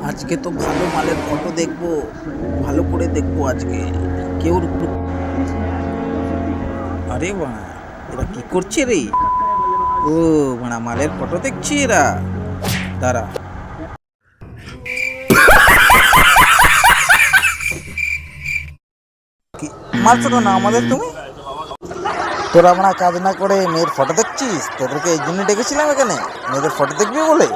আজকে তো ভালো মালের ফটো দেখবো, ভালো করে দেখবো আজকে। কেউ আরে বাড়া, এরা কি করছে রে? ও বাড়া, মালের ফটো দেখছি এরা। দাঁড়া, কি মারছো কেন আমাদের তুমি? তোরা আমরা কাজ না করে মেয়ের ফটো দেখছিস? তোদেরকে এই জন্য ডেকেছিলাম এখানে, মেয়েদের ফটো দেখবি বলে।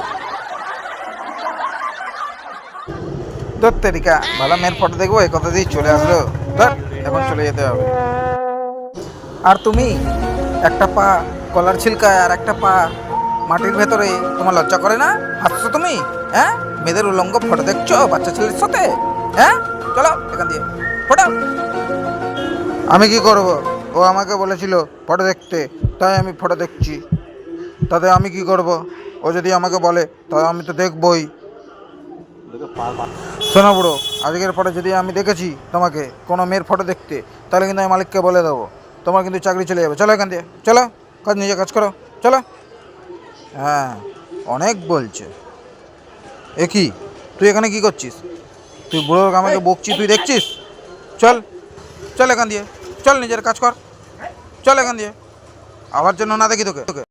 ধর তেরিকা, ভালো মেয়ের ফটো দেখবো এই কথা দিয়ে চলে আসলো। ধর, এখন চলে যেতে হবে। আর তুমি একটা পা কলার ছিলকায় আর একটা পা মাটির ভেতরে, তোমার লজ্জা করে না? হাসছো তুমি? হ্যাঁ, মেয়েদের উলঙ্গ ফটো দেখছো বাচ্চা ছেলের সাথে? হ্যাঁ, চলো এখান দিয়ে ফটো। আমি কি করব? ও আমাকে বলেছিল ফটো দেখতে, তাই আমি ফটো দেখছি। তাতে আমি কি করব? ও যদি আমাকে বলে তাহলে আমি তো দেখবই। শোনো বুড়ো, আজকের পরে যদি আমি দেখেছি তোমাকে কোনো মেয়ের ফটো দেখতে, তাহলে কিন্তু আমি মালিককে বলে দেবো, তোমার কিন্তু চাকরি চলে যাবে। চলো এখান দিয়ে, চলো, কাজ নিজে কাজ করো, চলো। হ্যাঁ, অনেক বলছে। এ কি, তুই এখানে কি করছিস? তুই বুড়োর আমাকে বকছি, তুই দেখছিস? চল, চল এখান দিয়ে, চল নিজের কাজ কর, চল এখান দিয়ে। আবার জন্য না দেখি তোকে তোকে